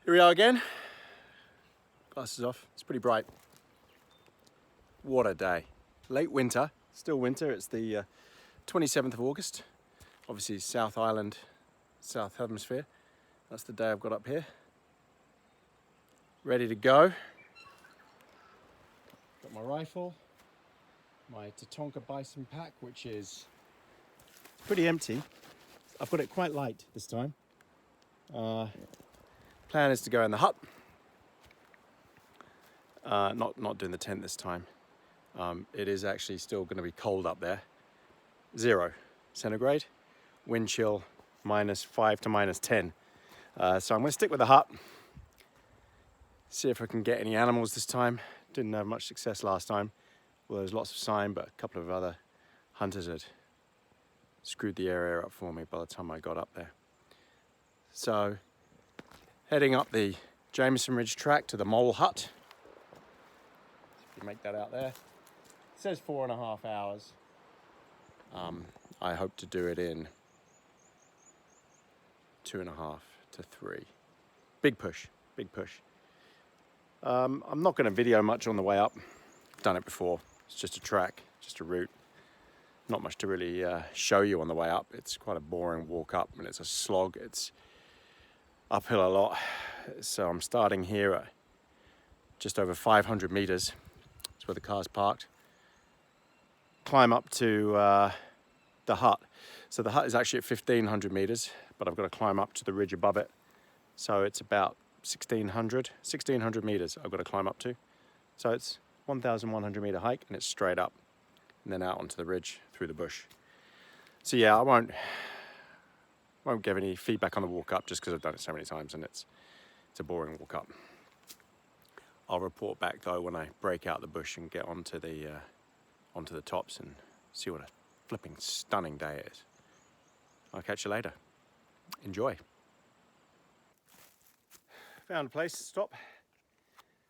Here we are again. Glasses off. It's pretty bright. What a day. Late winter. Still winter. It's the 27th of August. Obviously South Island, South Hemisphere. That's the day I've got up here. Ready to go. Got my rifle. My Tatonka Bison pack, which is pretty empty. I've got it quite light this time. Plan is to go in the hut. Not doing the tent this time. It is actually still going to be cold up there. 0 centigrade. Wind chill -5 to -10. So I'm going to stick with the hut. See if I can get any animals this time. Didn't have much success last time. Well, there was lots of sign, but a couple of other hunters had screwed the area up for me by the time I got up there. So, heading up the Jameson Ridge track to the mole hut. If you make that out there. It says 4.5 hours. I hope to do it in 2.5 to 3. Big push, big push. I'm not going to video much on the way up. I've done it before. It's just a track, just a route. Not much to really show you on the way up. It's quite a boring walk up and it's a slog. It's uphill a lot. So I'm starting here at just over 500 meters. That's where the car's parked. Climb up to the hut. So the hut is actually at 1,500 meters, but I've got to climb up to the ridge above it. So it's about 1,600 meters I've got to climb up to. So it's 1,100 meter hike and it's straight up and then out onto the ridge through the bush. So yeah, I won't give any feedback on the walk up just because I've done it so many times and it's a boring walk up. I'll report back though when I break out the bush and get onto the tops and see what a flipping stunning day it is. I'll catch you later. Enjoy. Found a place to stop,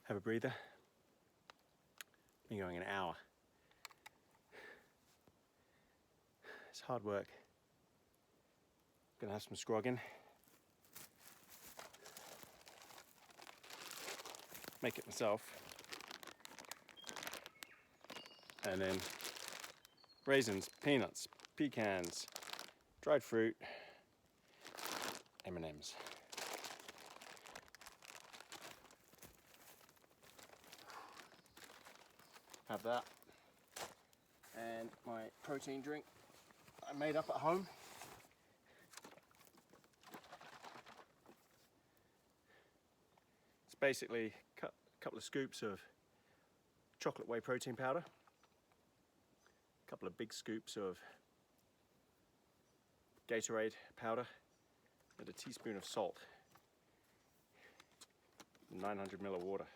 have a breather. Been going an hour. It's hard work. Gonna have some scrogging. Make it myself. And then raisins, peanuts, pecans, dried fruit, M&Ms. Have that. And my protein drink I made up at home. It's basically a couple of scoops of chocolate whey protein powder, a couple of big scoops of Gatorade powder, and a teaspoon of salt, 900 ml of water.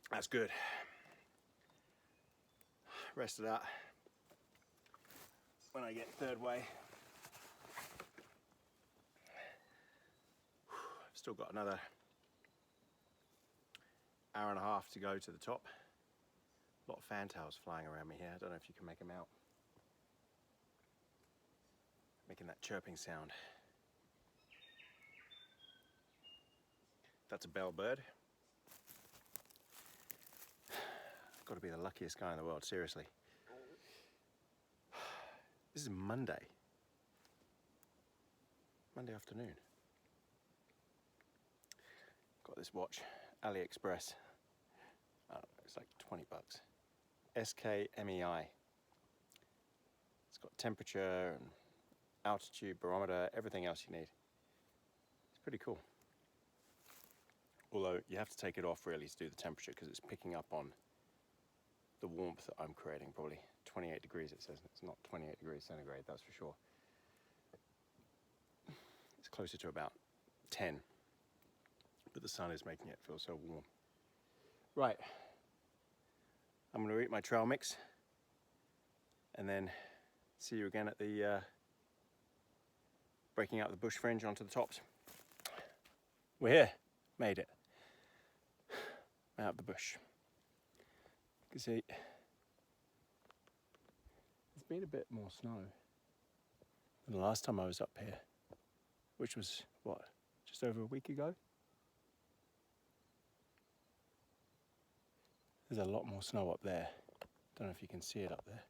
That's good. Rest of that when I get third way. I've still got another hour and a half to go to the top. A lot of fantails flying around me here. I don't know if you can make them out. Making that chirping sound. That's a bellbird. Got to be the luckiest guy in the world, seriously. This is Monday afternoon. Got this watch, AliExpress. I don't know, it's like 20 bucks. SKMEI. It's got temperature and altitude, barometer, everything else you need. It's pretty cool. Although you have to take it off really to do the temperature because it's picking up on the warmth that I'm creating, probably 28 degrees it says. It's not 28 degrees centigrade, that's for sure. It's closer to about 10, but the sun is making it feel so warm. Right, I'm going to eat my trail mix and then see you again at the breaking out the bush fringe onto the tops. We're here, made it. out of the bush. You can see there's been a bit more snow than the last time I was up here, which was, what, just over a week ago? There's a lot more snow up there. Don't know if you can see it up there.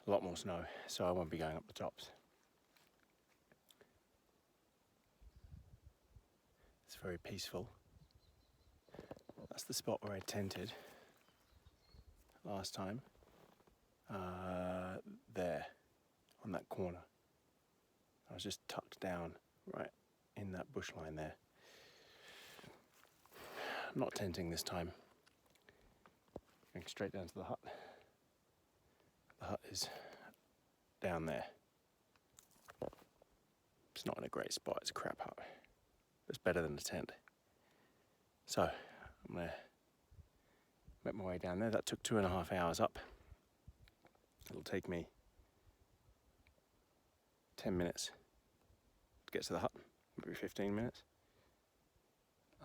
A lot more snow, so I won't be going up the tops. It's very peaceful. That's the spot where I tented last time. There, on that corner. I was just tucked down right in that bush line there. I'm not tenting this time. Going straight down to the hut. The hut is down there. It's not in a great spot, it's a crap hut. It's better than a tent. So, I'm gonna make my way down there. That took 2.5 hours up. It'll take me 10 minutes to get to the hut, maybe 15 minutes.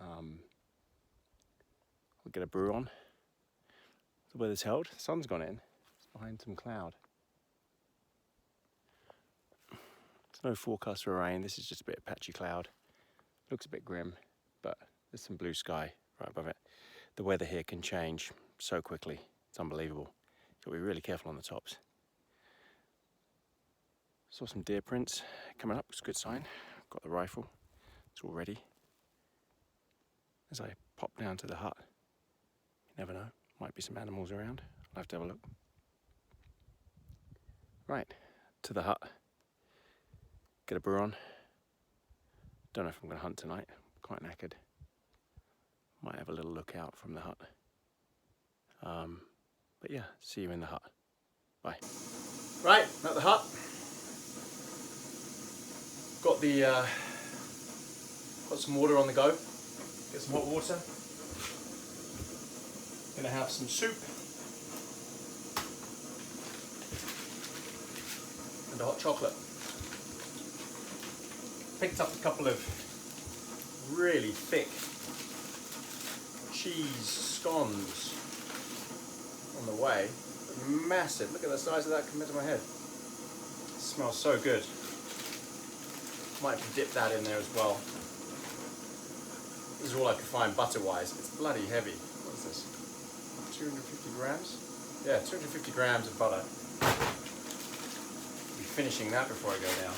We'll get a brew on. The weather's held, the sun's gone in. It's behind some cloud. There's no forecast for rain, this is just a bit of patchy cloud. Looks a bit grim, but there's some blue sky right above it. The weather here can change so quickly, it's unbelievable. You've got to be really careful on the tops. Saw some deer prints coming up, it's a good sign. Got the rifle, it's all ready. As I pop down to the hut, you never know, might be some animals around. I'll have to have a look. Right, to the hut. Get a brew on. Don't know if I'm going to hunt tonight, quite knackered. Might have a little look out from the hut. But yeah, see you in the hut. Bye. Right, at the hut. Got some water on the go. Get some hot water. Gonna have some soup. And a hot chocolate. Picked up a couple of really thick cheese scones on the way. Massive, look at the size of that compared to my head. It smells so good. Might dip that in there as well. This is all I could find butter-wise. It's bloody heavy. What is this? 250 grams? Yeah, 250 grams of butter. I'll be finishing that before I go down.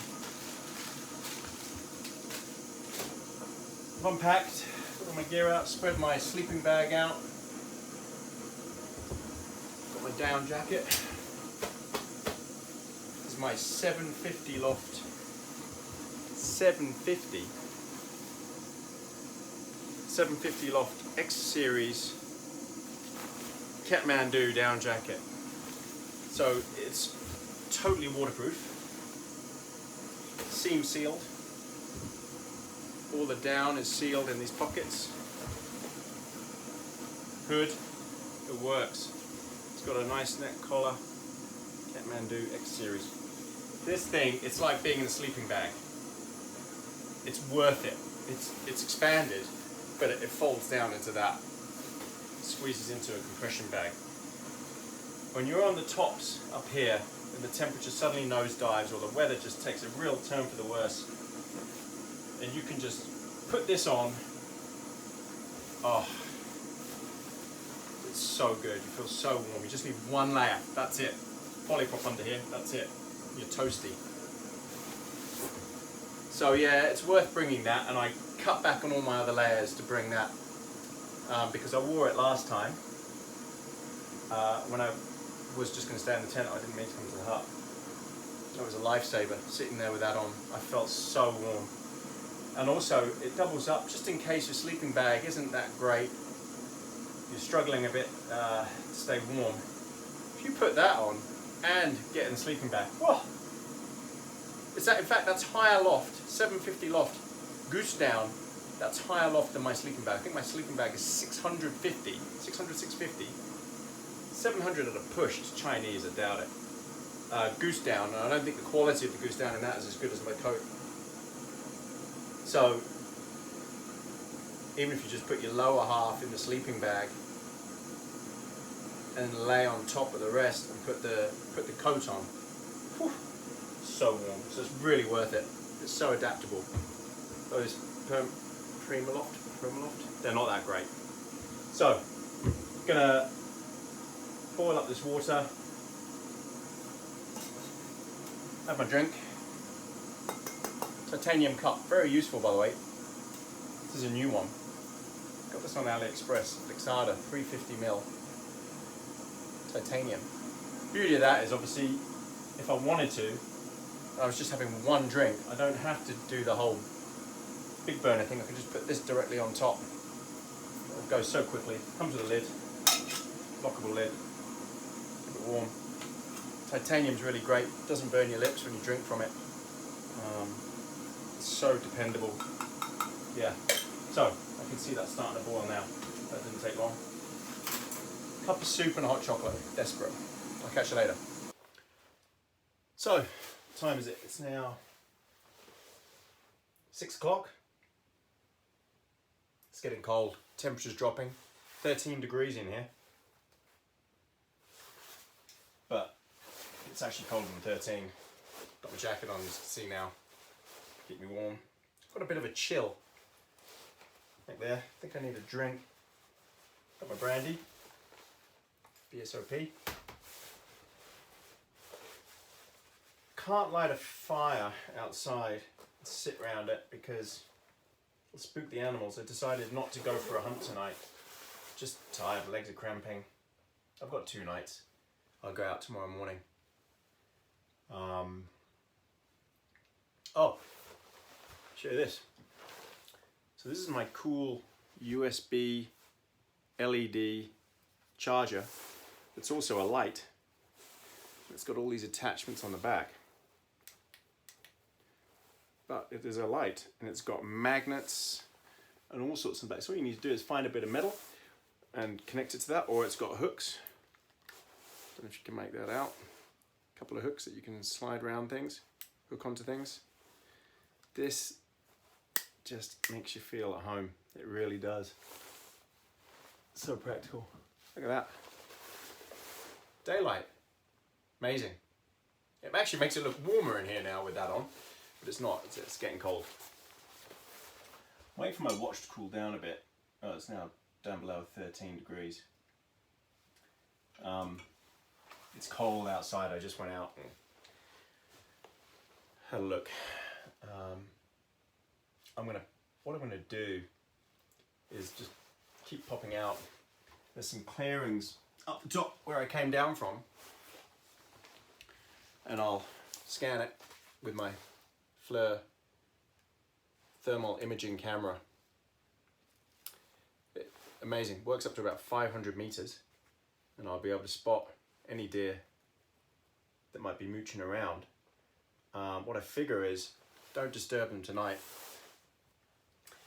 I've unpacked, put all my gear out, spread my sleeping bag out. Got my down jacket. This is my 750 Loft. 750 Loft X Series Kathmandu down jacket. So it's totally waterproof, seam sealed. All the down is sealed in these pockets. Hood, it works. It's got a nice neck collar. Kathmandu X Series. This thing, it's like being in a sleeping bag. It's worth it. It's expanded, but it folds down into that. It squeezes into a compression bag. When you're on the tops up here, and the temperature suddenly nosedives, or the weather just takes a real turn for the worse, and you can just put this on. Oh, it's so good. You feel so warm. You just need one layer. That's it. Polyprop under here. That's it. You're toasty. So yeah, it's worth bringing that, and I cut back on all my other layers to bring that because I wore it last time when I was just going to stay in the tent. I didn't mean to come to the hut. So it was a lifesaver sitting there with that on. I felt so warm. And also, it doubles up just in case your sleeping bag isn't that great. You're struggling a bit to stay warm. If you put that on and get in the sleeping bag, whoa! In fact, that's higher loft, 750 Loft, Goose Down. That's higher loft than my sleeping bag. I think my sleeping bag is 650, 650. 700 at a push, it's Chinese, I doubt it. Goose Down, and I don't think the quality of the Goose Down in that is as good as my coat. So, even if you just put your lower half in the sleeping bag and lay on top of the rest and put the coat on. Whew, so warm. So it's really worth it. It's so adaptable. Those Primaloft, they're not that great. So, gonna boil up this water, have my drink. Titanium cup, very useful by the way. This is a new one. Got this on AliExpress, Lixada, 350ml. Titanium. Beauty of that is obviously, if I wanted to, I was just having one drink, I don't have to do the whole big burner thing. I can just put this directly on top. It'll go so quickly. Comes with a lid, lockable lid, keep it warm. Titanium's really great, doesn't burn your lips when you drink from it. It's so dependable. Yeah, so I can see that starting to boil now. That didn't take long. Cup of soup and a hot chocolate, desperate. I'll catch you later. So, what time is it? It's now 6 o'clock. It's getting cold, temperature's dropping, 13 degrees in here. But it's actually colder than 13. Got my jacket on, as you can see now. Keep me warm. Got a bit of a chill. Right there. I think I need a drink. Got my brandy. VSOP. Can't light a fire outside and sit around it because it'll spook the animals. I decided not to go for a hunt tonight. Just tired, legs are cramping. I've got 2 nights. I'll go out tomorrow morning. Oh, show you this. So this is my cool USB LED charger. It's also a light. It's got all these attachments on the back. But it is a light and it's got magnets and all sorts of back. So all you need to do is find a bit of metal and connect it to that, or it's got hooks. Don't know if you can make that out. A couple of hooks that you can slide around things, hook onto things. This just makes you feel at home. It really does. So practical. Look at that. Daylight. Amazing. It actually makes it look warmer in here now with that on, but it's not. It's getting cold. Wait for my watch to cool down a bit. Oh, it's now down below 13 degrees. It's cold outside. I just went out and had a look. What I'm gonna do is just keep popping out. There's some clearings up the top where I came down from, and I'll scan it with my FLIR thermal imaging camera. Amazing, works up to about 500 meters, and I'll be able to spot any deer that might be mooching around. What I figure is, don't disturb them tonight,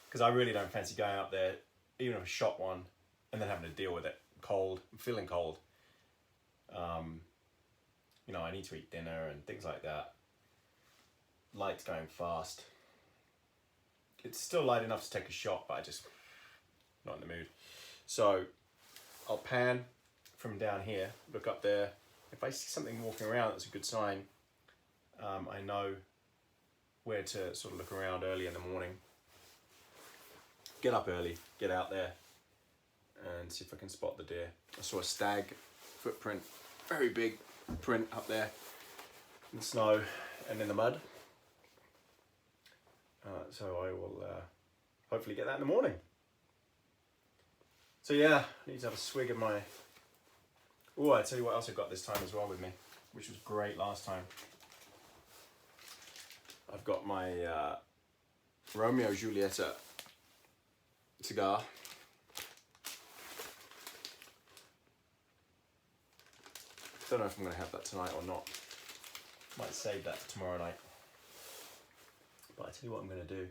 because I really don't fancy going out there, even if I shot one, and then having to deal with it. Cold, I'm feeling cold. You know, I need to eat dinner and things like that. Light's going fast. It's still light enough to take a shot, but I just not in the mood. So I'll pan from down here, look up there. If I see something walking around, that's a good sign. I know where to sort of look around early in the morning. Get up early, get out there, and see if I can spot the deer. I saw a stag footprint, very big print up there in the snow and in the mud. So I will hopefully get that in the morning. So yeah, I need to have a swig of my... Oh, I tell you what else I got this time as well with me, which was great last time. I've got my Romeo Julieta cigar. Don't know if I'm going to have that tonight or not. Might save that for tomorrow night. But I tell you what I'm going to do.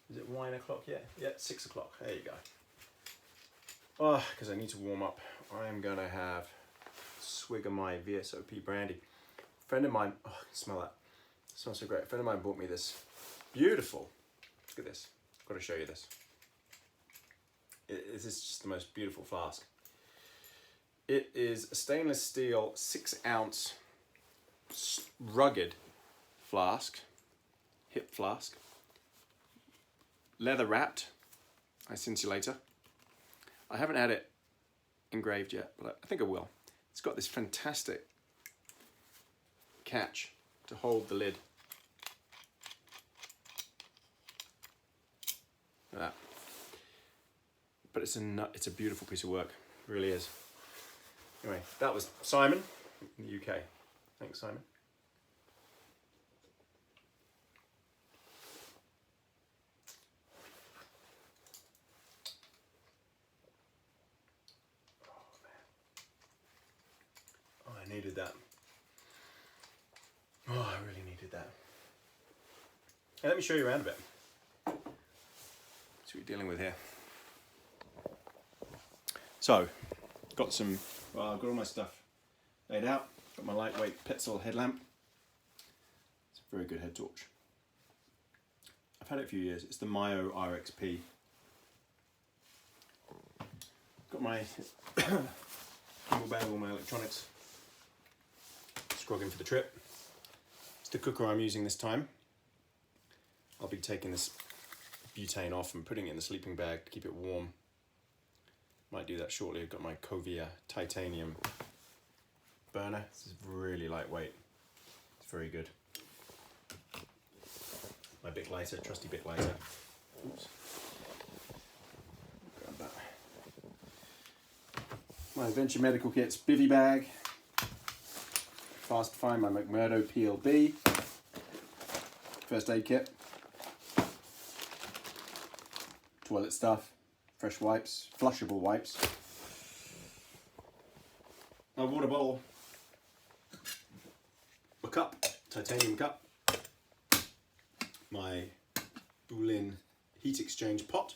Is it wine o'clock yet? Yeah, 6 o'clock. There you go. Oh, because I need to warm up. I am going to have a swig of my VSOP brandy. A friend of mine, oh, I can smell that. It smells so great. A friend of mine bought me this beautiful. Look at this. I've got to show you this. This is just the most beautiful flask. It is a stainless steel 6-ounce rugged flask, hip flask, leather wrapped, ice insulator. I haven't had it engraved yet, but I think I will. It's got this fantastic catch to hold the lid. Look at that. But it's a beautiful piece of work, it really is. Anyway, that was Simon in the UK. Thanks, Simon. Oh, I needed that. Oh, I really needed that. Hey, let me show you around a bit. See what you're dealing with here. So, got some, well, I've got all my stuff laid out. Got my lightweight Petzl headlamp. It's a very good head torch. I've had it a few years. It's the Myo RXP. Got my gimbal bag, all my electronics. Scrogging for the trip. It's the cooker I'm using this time. I'll be taking this butane off and putting it in the sleeping bag to keep it warm. Might do that shortly. I've got my Kovea titanium burner. This is really lightweight. It's very good. My Bic lighter, trusty Bic lighter. Oops. Grab that. My Adventure Medical Kit's bivvy bag. Fast to find my McMurdo PLB. First aid kit. Toilet stuff. Fresh wipes, flushable wipes, a water bottle, a cup, titanium cup, my Bulin heat exchange pot.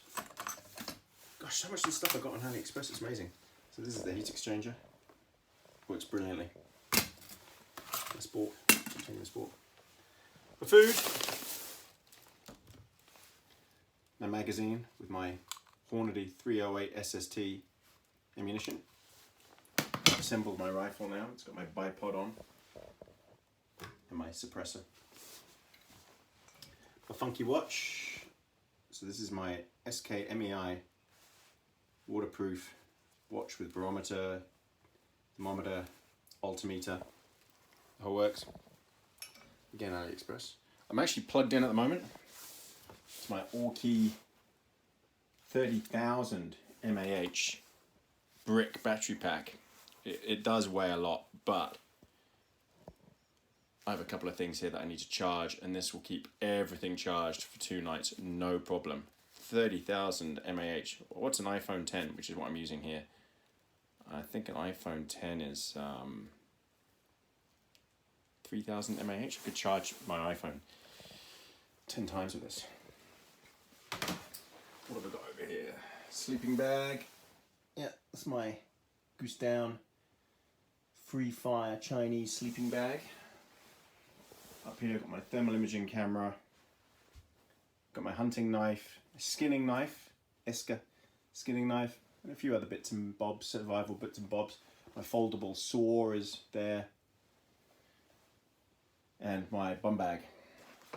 Gosh, so much of this stuff I got on AliExpress, it's amazing. So this is the heat exchanger, works brilliantly. My sport, titanium sport. For food, my magazine with my Hornady 308 SST ammunition. I've assembled my rifle now. It's got my bipod on and my suppressor. A funky watch. So this is my SK MEI waterproof watch with barometer, thermometer, altimeter. The whole works. Again, AliExpress. I'm actually plugged in at the moment. It's my Orkey 30,000 mAh brick battery pack. It does weigh a lot, but I have a couple of things here that I need to charge, and this will keep everything charged for 2 nights, no problem. 30,000 mAh. What's an iPhone 10, which is what I'm using here? I think an iPhone 10 is 3,000 mAh. I could charge my iPhone 10 times with this. What have I got over here? Sleeping bag. Yeah, that's my Goose Down Free Fire Chinese sleeping bag. Up here I've got my thermal imaging camera. Got my hunting knife, a skinning knife, Eska skinning knife, and a few other bits and bobs, survival bits and bobs. My foldable saw is there. And my bum bag.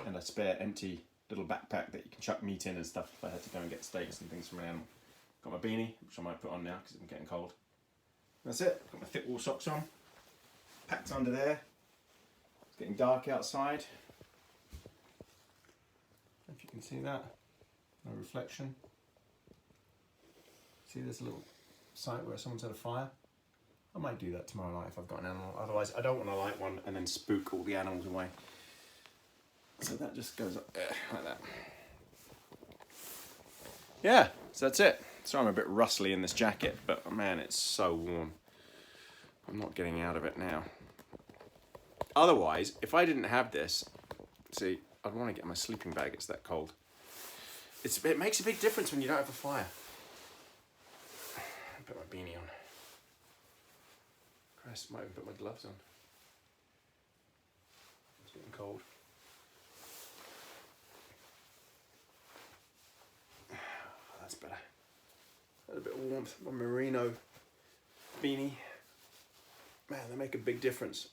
And a spare empty little backpack that you can chuck meat in and stuff if I had to go and get steaks and things from an animal. Got my beanie, which I might put on now because I'm getting cold. That's it. Got my thick wool socks on. Packed under there. It's getting dark outside. If you can see that. No reflection. See there's a little site where someone's had a fire. I might do that tomorrow night if I've got an animal. Otherwise I don't want to light one and then spook all the animals away. So that just goes up there, like that. Yeah, so that's it. So I'm a bit rustly in this jacket, but man, it's so warm. I'm not getting out of it now. Otherwise, if I didn't have this, see, I'd want to get my sleeping bag, it's that cold. It makes a big difference when you don't have a fire. Put my beanie on. Christ, might even put my gloves on. It's getting cold. That's better. of warmth. My merino beanie. Man, they make a big difference.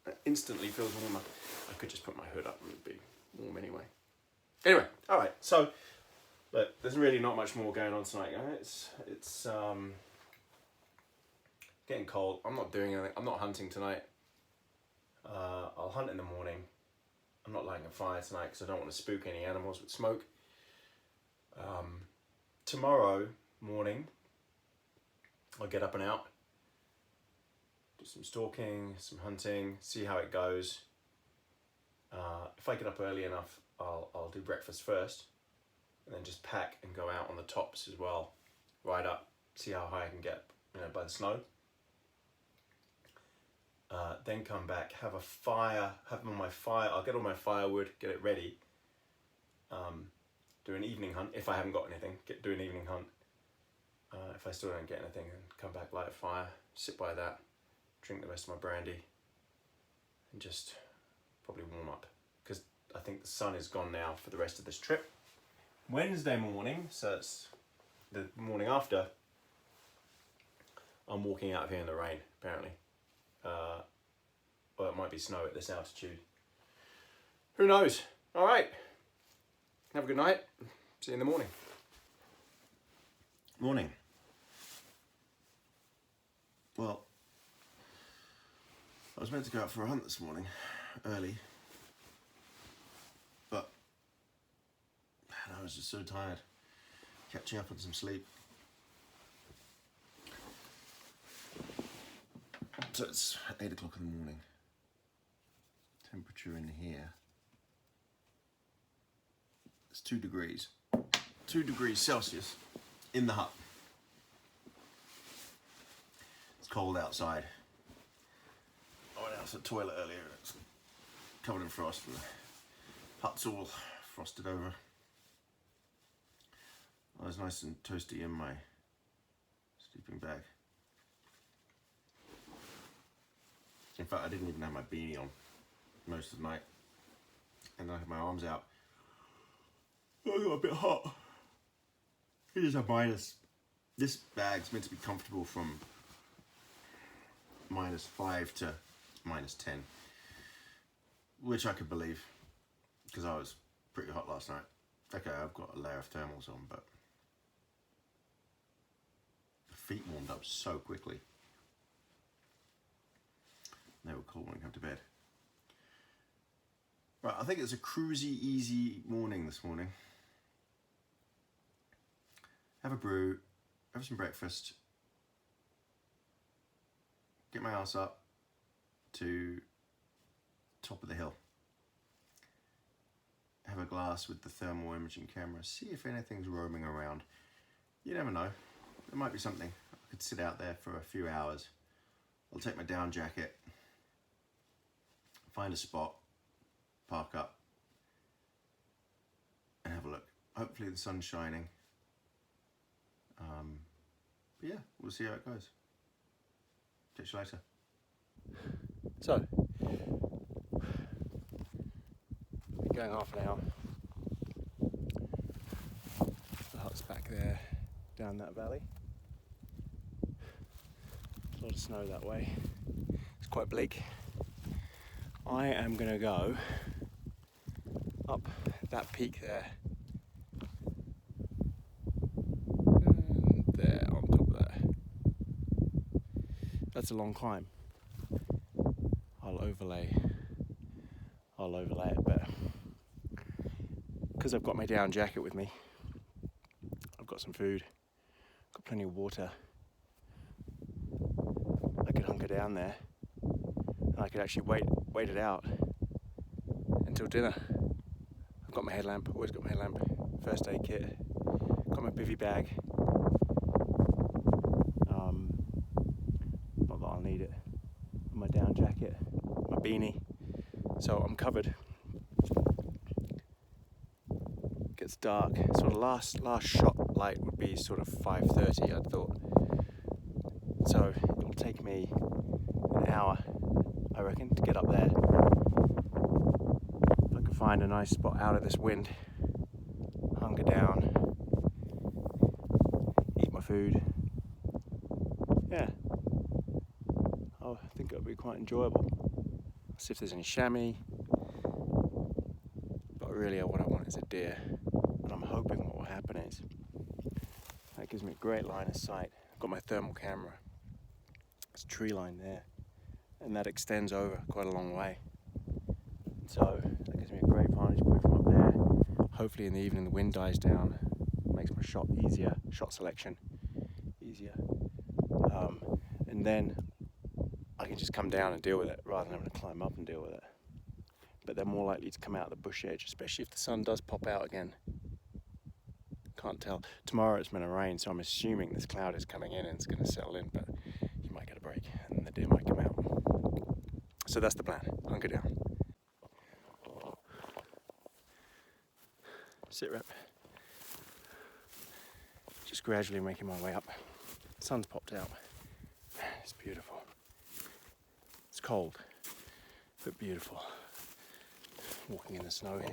It instantly feels warmer. I could just put my hood up and it'd be warm anyway. Anyway, all right. So, look, there's really not much more going on tonight, guys. It's getting cold. I'm not doing anything. I'm not hunting tonight. I'll hunt in the morning. I'm not lighting a fire tonight because I don't want to spook any animals with smoke. Tomorrow morning, I'll get up and out. Do some stalking, some hunting, see how it goes. If I get up early enough, I'll do breakfast first, and then just pack and go out on the tops as well. Ride up, see how high I can get, by the snow. Then come back, have a fire, I'll get all my firewood, get it ready. Do an evening hunt, if I haven't got anything, do an evening hunt. If I still don't get anything, then come back, light a fire, sit by that, drink the rest of my brandy, and just probably warm up. Because I think the sun is gone now for the rest of this trip. Wednesday morning, so it's the morning after, I'm walking out of here in the rain, apparently. Or it might be snow at this altitude. Who knows? All right. Have a good night. See you in the morning. Morning. Well, I was meant to go out for a hunt this morning, early. But, man, I was just so tired. Catching up on some sleep. So it's 8 o'clock in the morning. Temperature in here. It's 2 degrees. 2 degrees Celsius in the hut. It's cold outside. I went out to the toilet earlier and it's covered in frost and the hut's all frosted over. I was nice and toasty in my sleeping bag. In fact, I didn't even have my beanie on most of the night. And I had my arms out. I got a bit hot. It is a minus. This bag's meant to be comfortable from -5 to -10. Which I could believe. Because I was pretty hot last night. Okay, I've got a layer of thermals on, but the feet warmed up so quickly. They were cold when I come to bed. Right, I think it's a cruisy, easy morning this morning. Have a brew, have some breakfast, get my ass up to top of the hill. Have a glass with the thermal imaging camera, see if anything's roaming around. You never know, there might be something. I could sit out there for a few hours. I'll take my down jacket, find a spot, park up, and have a look. Hopefully the sun's shining. But yeah, we'll see how it goes. Catch you later. So, been going half an hour. The hut's back there, down that valley. A lot of snow that way. It's quite bleak. I am going to go up that peak there. And there, on top of that. That's a long climb. I'll overlay it, but because I've got my down jacket with me, I've got some food, got plenty of water. I could hunker down there. I could actually wait it out until dinner. I've got my headlamp, always got my headlamp, first aid kit, got my bivvy bag. Not that I'll need it. My down jacket, my beanie, so I'm covered. Gets dark, sort of last shot light would be sort of 5:30, I'd thought. So it'll take me an hour, I reckon, to get up there. If I can find a nice spot out of this wind, hunker down, eat my food, yeah, I think it'll be quite enjoyable. See if there's any chamois, but really what I want is a deer, and I'm hoping what will happen is that gives me a great line of sight. I've got my thermal camera, there's a tree line there, and that extends over quite a long way, so that gives me a great vantage point from up there. Hopefully in the evening the wind dies down, makes my shot easier, shot selection easier, and then I can just come down and deal with it rather than having to climb up and deal with it. But they're more likely to come out of the bush edge, especially if the sun does pop out again. Can't tell. Tomorrow it's going to rain, so I'm assuming this cloud is coming in and it's going to settle in, but you might get a break and the deer might come out. So that's the plan. Hunker down. Sit rep. Just gradually making my way up. Sun's popped out. It's beautiful. It's cold, but beautiful. Walking in the snow here.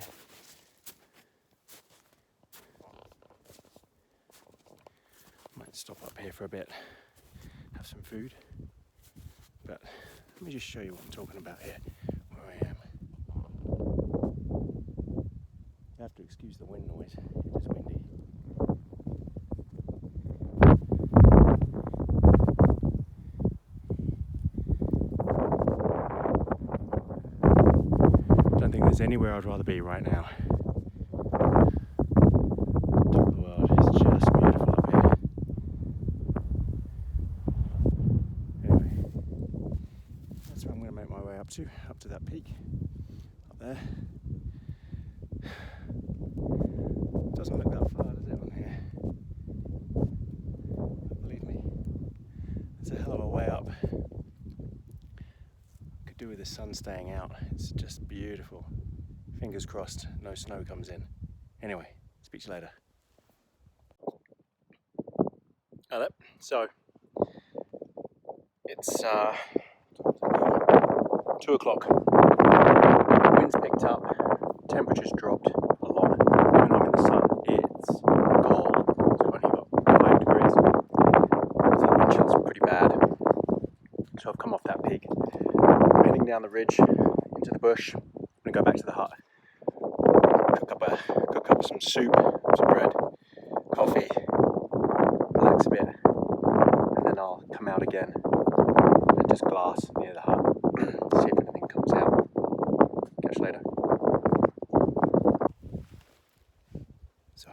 Might stop up here for a bit, have some food. But let me just show you what I'm talking about here, where I am. You have to excuse the wind noise, it is windy. Don't think there's anywhere I'd rather be right now. Top of the world, it's just beautiful up here. Anyway, that's where I'm going to make my way up to that peak, up there. Doesn't look that far, does it, on here? But believe me, it's a hell of a way up. Could do with the sun staying out. It's just beautiful. Fingers crossed, no snow comes in. Anyway, speak to you later. Hello. So it's 2 o'clock. Wind's picked up. Temperature's dropped a lot. Even though I'm in the sun, it's cold. It's only about 5 degrees. So the wind chill's pretty bad. So I've come off that peak, heading down the ridge into the bush. I'm gonna go back to the hut, cook up some soup, some bread, coffee, relax a bit, and then I'll come out again and just glass near the hut, see if anything comes out. Catch you later. So,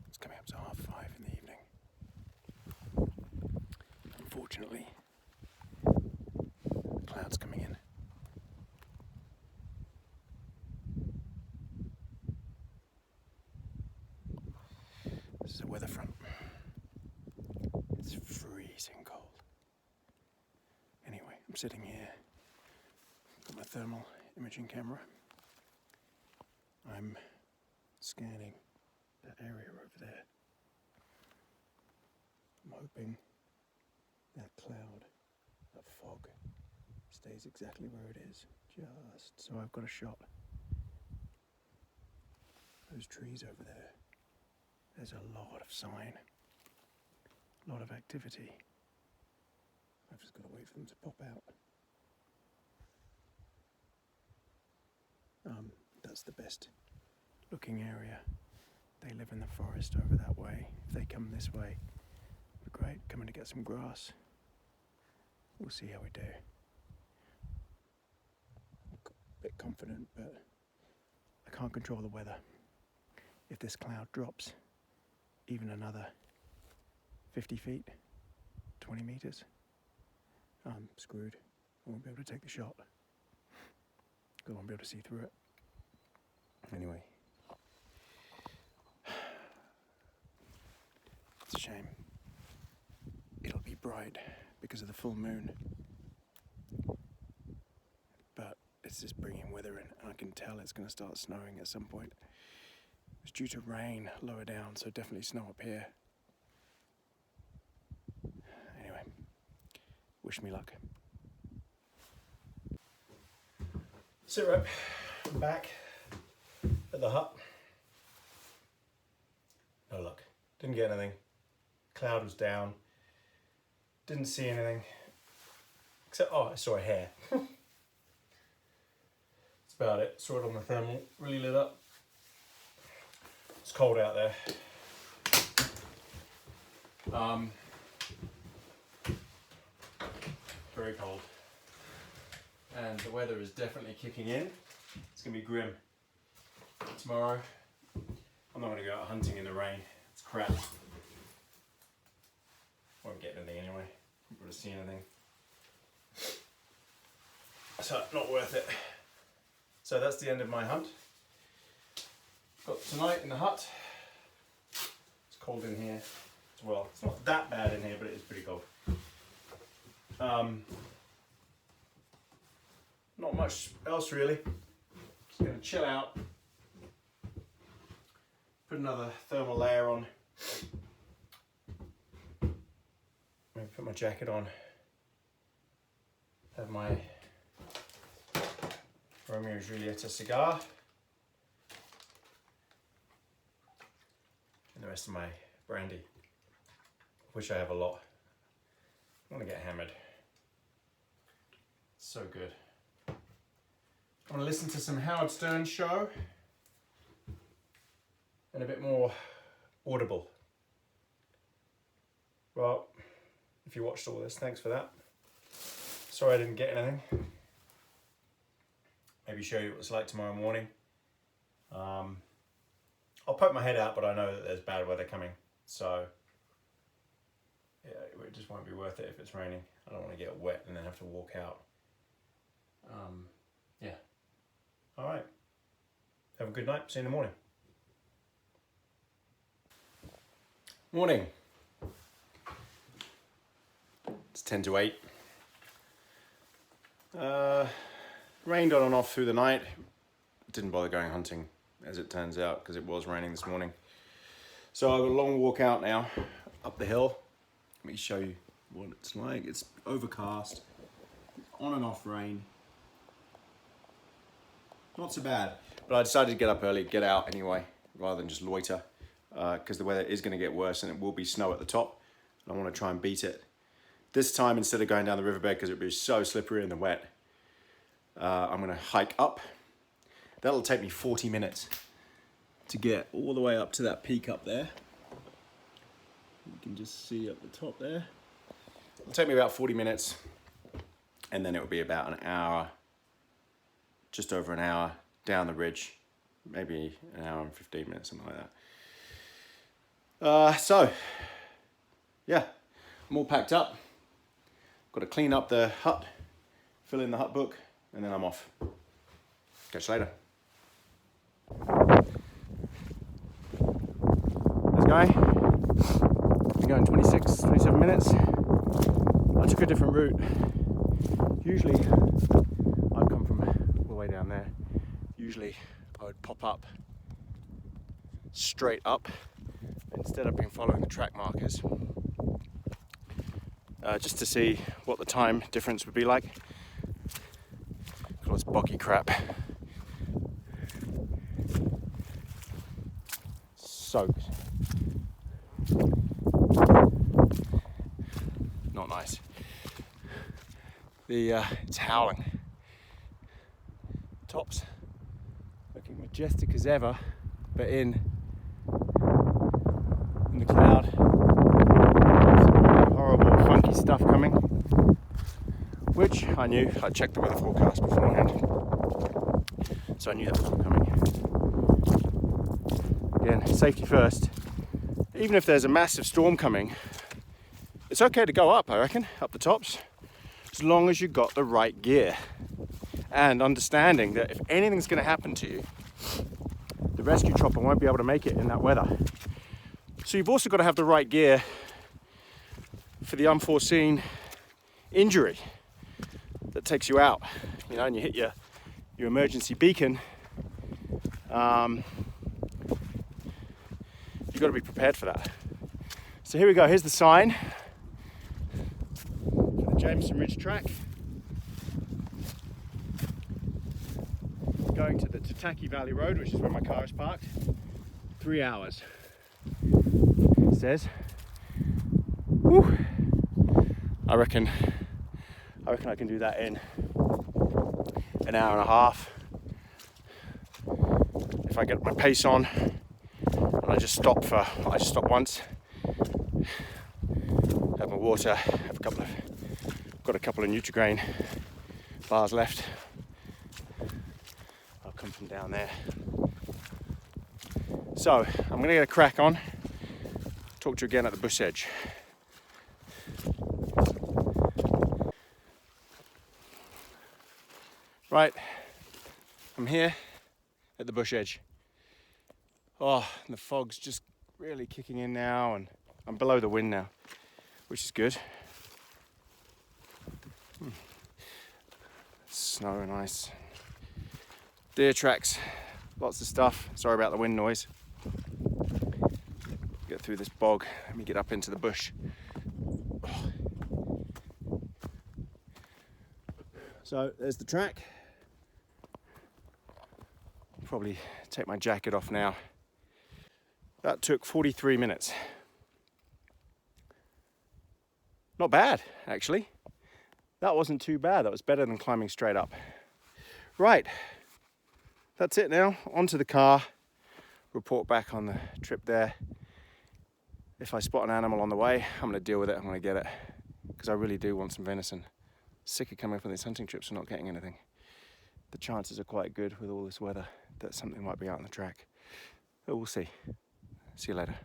it's coming up to 5:30 in the evening. Unfortunately, the clouds coming in. This is a weather front. It's freezing cold. Anyway, I'm sitting here, got my thermal imaging camera. I'm scanning that area over there. I'm hoping that cloud, that fog, stays exactly where it is, just so I've got a shot. Those trees over there, there's a lot of sign, a lot of activity. I've just got to wait for them to pop out. That's the best looking area. They live in the forest over that way. If they come this way, it'd be great, coming to get some grass. We'll see how we do. I'm a bit confident, but I can't control the weather. If this cloud drops even another 50 feet, 20 meters, I'm screwed. I won't be able to take the shot. I won't be able to see through it. Anyway, it's a shame. It'll be bright because of the full moon, but it's just bringing weather in, and I can tell it's going to start snowing at some point. It's due to rain lower down, so definitely snow up here. Anyway, wish me luck. Sit rep, I'm back at the hut. No luck. Didn't get anything. Cloud was down. Didn't see anything. Except, oh, I saw a hare. That's about it. Saw it on the thermal. Really lit up. It's cold out there. Very cold. And the weather is definitely kicking in. It's going to be grim. Tomorrow, I'm not going to go out hunting in the rain. It's crap. Won't get anything anyway. Won't be able to see anything. So, not worth it. So that's the end of my hunt. Got tonight in the hut. It's cold in here as well. It's not that bad in here, but it is pretty cold. Not much else really. Just gonna chill out. Put another thermal layer on. Maybe put my jacket on. Have my Romeo and Julieta cigar. And the rest of my brandy, which I have a lot. I want to get hammered. It's so good. I want to listen to some Howard Stern show and a bit more audible. Well, if you watched all this, thanks for that. Sorry I didn't get anything. Maybe show you what it's like tomorrow morning. I'll poke my head out, but I know that there's bad weather coming. So, yeah, it just won't be worth it if it's raining. I don't want to get wet and then have to walk out. Yeah. All right. Have a good night. See you in the morning. Morning. It's 10 to 8. Rained on and off through the night. Didn't bother going hunting, as it turns out, because it was raining this morning. So I've got a long walk out now, up the hill. Let me show you what it's like. It's overcast, on and off rain. Not so bad, but I decided to get up early, get out anyway, rather than just loiter, because the weather is going to get worse and it will be snow at the top, and I want to try and beat it. This time, instead of going down the riverbed, because it would be so slippery in the wet, I'm going to hike up. That'll take me 40 minutes to get all the way up to that peak up there. You can just see up the top there. It'll take me about 40 minutes, and then it will be about an hour, just over an hour down the ridge, maybe an hour and 15 minutes, something like that. So, yeah, I'm all packed up. Got to clean up the hut, fill in the hut book, and then I'm off. Catch you later. There's a guy. Been going 26, 27 minutes. I took a different route. Usually, I'd come from all the way down there. Usually, I would pop up straight up. Instead, I've been following the track markers. Just to see what the time difference would be like. All this boggy crap. Soaked. Not nice. It's howling. Tops looking majestic as ever, but in the cloud. Horrible, funky stuff coming, which I knew. I checked the weather forecast beforehand, so I knew that was all coming. Again, safety first. Even if there's a massive storm coming, it's okay to go up, I reckon, up the tops, as long as you've got the right gear. And understanding that if anything's going to happen to you, the rescue chopper won't be able to make it in that weather. So you've also got to have the right gear for the unforeseen injury that takes you out, you know, and you hit your emergency beacon. You've got to be prepared for that. So here we go, here's the sign for the Jameson Ridge track. Going to the Tatonka Valley Road, which is where my car is parked. 3 hours. says. Whew. I reckon I can do that in an hour and a half. If I get my pace on, and I just stop once, have my water, got a couple of Nutri-Grain bars left. I'll come from down there. So I'm gonna get a crack on. Talk to you again at the bush edge. Right, I'm here at the bush edge. Oh, and the fog's just really kicking in now, and I'm below the wind now, which is good. Snow and ice. Deer tracks, lots of stuff. Sorry about the wind noise. Get through this bog, let me get up into the bush. So there's the track. Probably take my jacket off now. That took 43 minutes. Not bad, actually. That wasn't too bad. That was better than climbing straight up. Right, that's it now. Onto the car. Report back on the trip there. If I spot an animal on the way, I'm gonna deal with it. I'm gonna get it, because I really do want some venison. Sick of coming up on these hunting trips and not getting anything. The chances are quite good with all this weather that something might be out on the track. But we'll see. See you later.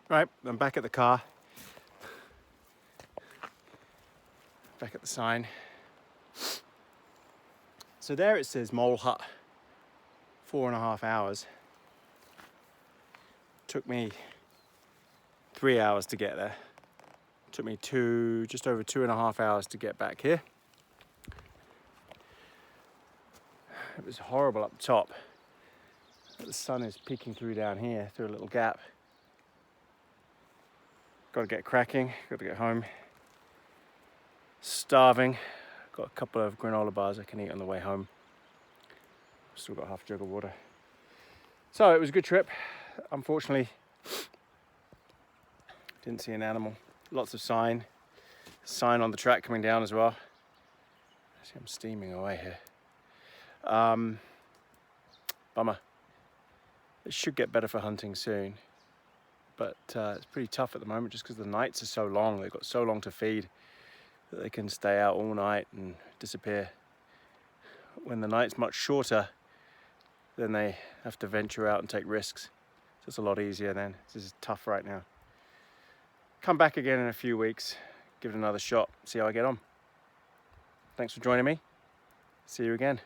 Right, I'm back at the car. Back at the sign. So there it says Mole Hut. 4.5 hours. Took me 3 hours to get there. Took me just over 2.5 hours to get back here. It was horrible up top. The sun is peeking through down here, through a little gap. Got to get cracking, got to get home. Starving. Got a couple of granola bars I can eat on the way home. Still got half a jug of water. So it was a good trip. Unfortunately, didn't see an animal. Lots of sign on the track coming down as well. See, I'm steaming away here. Bummer. It should get better for hunting soon, but it's pretty tough at the moment just because the nights are so long. They've got so long to feed that they can stay out all night and disappear. When the night's much shorter, then they have to venture out and take risks. So it's a lot easier then. This is tough right now. Come back again in a few weeks, give it another shot, see how I get on. Thanks for joining me. See you again.